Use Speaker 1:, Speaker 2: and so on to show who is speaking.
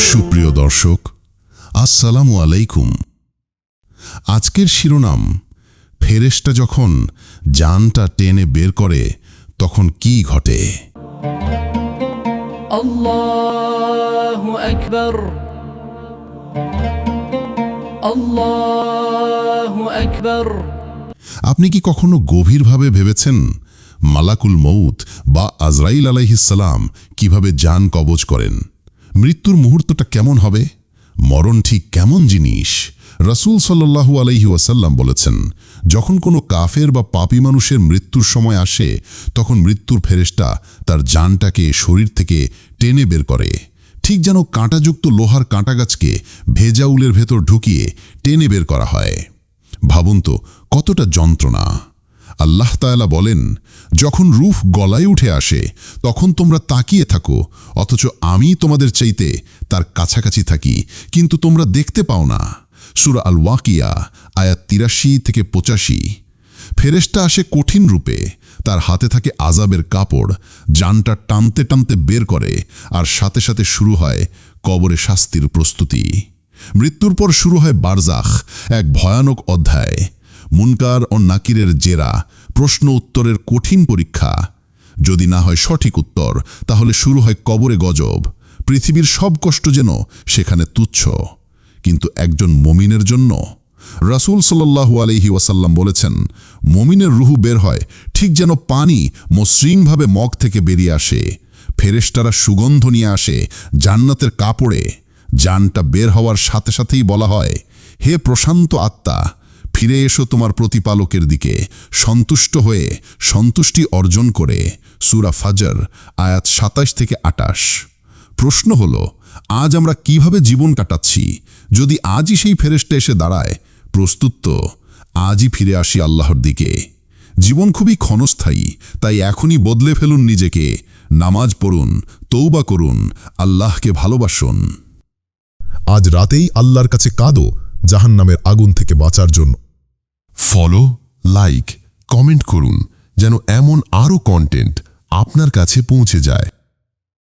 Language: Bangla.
Speaker 1: সুপ্রিয় দর্শক, আসসালামু আলাইকুম। আজকের শিরোনাম, ফেরেশতা যখন জানটা টেনে বের করে তখন কি ঘটে।
Speaker 2: আল্লাহু আকবার, আল্লাহু আকবার।
Speaker 1: আপনি কি কখনো গভীরভাবে ভেবেছেন মালাকুল মউত বা আজরাইল আলাইহিস সালাম কিভাবে জান কবজ করেন? মৃত্যুর মুহূর্তটা কেমন হবে? মরণ ঠিক কেমন জিনিস? রাসূল সাল্লাল্লাহু আলাইহি ওয়াসাল্লাম বলেছেন, যখন কোনো কাফের বা পাপী মানুষের মৃত্যুর সময় আসে, তখন মৃত্যুর ফেরেশতা তার জানটাকে শরীর থেকে টেনে বের করে, ঠিক যেন কাঁটাযুক্ত লোহার কাঁটাগাছকে ভেজা উলের ভেতর ঢুকিয়ে টেনে বের করা হয়। ভাবুন তো কতটা যন্ত্রণা। আল্লাহ তাআলা বলেন, যখন রূহ গলায় উঠে আসে তখন তোমরা তাকিয়ে থাকো, অথচ আমি তোমাদের চাইতে তার কাছাকাছি থাকি, কিন্তু তোমরা দেখতে পাও না। সূরা আল ওয়াকিয়া আয়াত ৮৩ থেকে ৮৫। ফেরেশতা আসে কঠিন রূপে, তার হাতে থাকে আযাবের কাপড়, জানটা টানতে টানতে বের করে, আর সাথে সাথে শুরু হয় কবরে শাস্তির প্রস্তুতি। মৃত্যুর পর শুরু হয় বারজাখ, এক ভয়ানক অধ্যায়। মুনকার ও নাকিরের জেরা, প্রশ্ন উত্তরের কঠিন পরীক্ষা। যদি না হয় সঠিক উত্তর, তাহলে শুরু হয় কবরে গজব। পৃথিবীর সব কষ্ট যেন সেখানে তুচ্ছ। কিন্তু একজন মুমিনের জন্য, রাসূল সাল্লাল্লাহু আলাইহি ওয়াসাল্লাম বলেছেন, মুমিনের রূহ বের হয় ঠিক যেন পানি মসৃণভাবে মগ থেকে বেরিয়ে আসে। ফেরেশতারা সুগন্ধ নিয়ে আসে জান্নাতের কাপড়ে। জানটা বের হওয়ার সাথে সাথেই বলা হয়, হে প্রশান্ত আত্মা, ফিরে এসো তোমার প্রতিপালকের দিকে, সন্তুষ্ট হয়ে, সন্তুষ্টি অর্জন করে। সূরা ফাজর আয়াত ২৭ থেকে ২৮। প্রশ্ন হলো, আজ আমরা কিভাবে জীবন কাটাচ্ছি? যদি আজই সেই ফেরেশতা এসে দাঁড়ায়, প্রস্তুত তো? আজই ফিরে আসি আল্লাহর দিকে। জীবন খুবই ক্ষণস্থায়ী, তাই এখনই বদলে ফেলুন নিজেকে। নামাজ পড়ুন, তওবা করুন, আল্লাহকে ভালোবাসুন।
Speaker 3: আজ রাতেই আল্লাহর কাছে কাঁদো জাহান্নামের আগুন থেকে বাঁচার জন্য।
Speaker 4: ফলো, লাইক, কমেন্ট করুন যেন এমন আরও কন্টেন্ট আপনার কাছে পৌঁছে যায়।